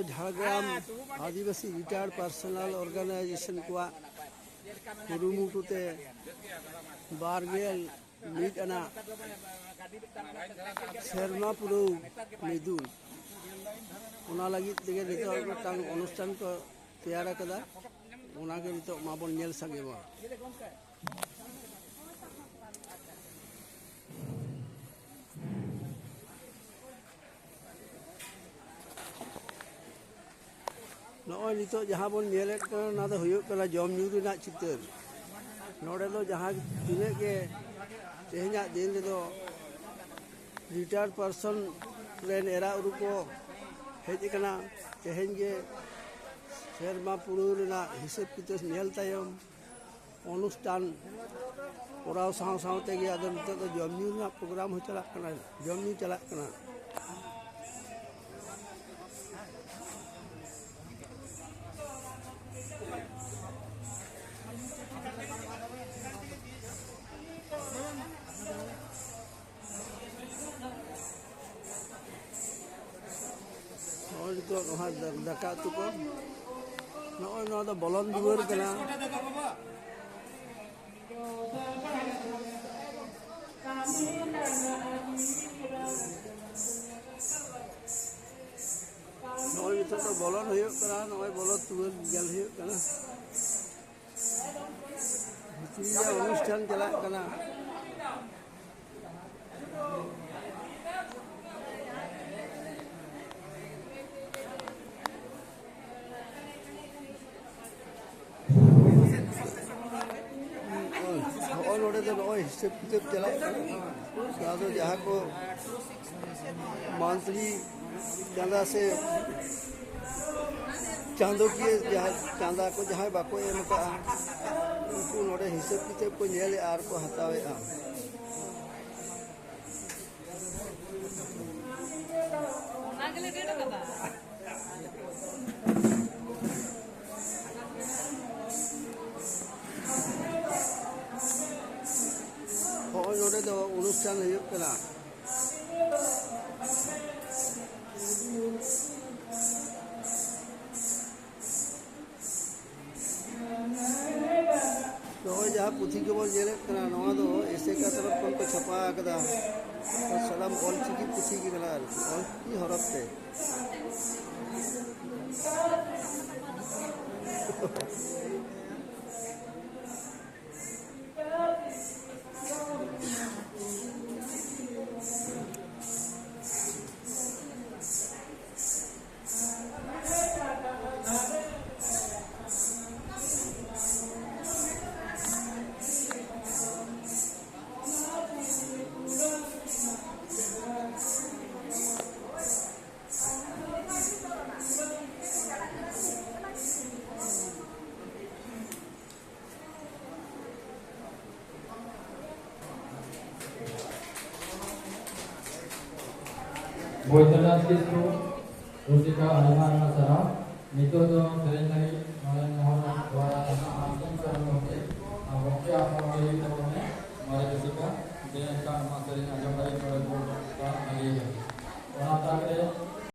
झाड़ग्राम आदिवासी retired personal organisation को कुरुमुटुते बारगेल meet अना सेरमा पुरु मिदुन ओना लगी तेगे नितो टांग अनुष्ठान को तैयार कदा ओना के नितो माबन नेल संगे मा नॉय नितो जहां बन नेलेट कना ना दो हुयुक कना जम न्यू रिना चितर नोडे दो जहां तिने के तेहना दिन दो रिटायर्ड पर्सन रेन एरा उरुको हेज कना तेहन के सेरमा पुरु रिना हिसाब किताब नेल तायम अनुष्ठान कोराव साव साव तेगे आदम नितो दो जम न्यू रिना प्रोग्राम हो चला कना जम न्यू चला कना तो वहाँ दका तुको नॉय नॉ द बलन दुवर कना नॉय तो बलन हुयो कना नॉय बलन तुवर गल हुयो कना तीजा अनुष्ठान चला कना हिसाब किताब चला तो जहाँ को मंथली चांदा से चांदो किए चांदा को जहाँ बाको एम का उनको नोड़े हिसाब किताब को नेले आर को हतावे आम नोड़े दो अनुष्ठान हुयुक कना तो जहाँ पुथी के बोल जेले कना नवा दो ऐसे का तरफ कौन को छपा कदा और सलाम ऑल चिकी पुथी की कना ऑल की हरफ थे Boy terdas kisru, musika ayman nasara, nito do sereng lagi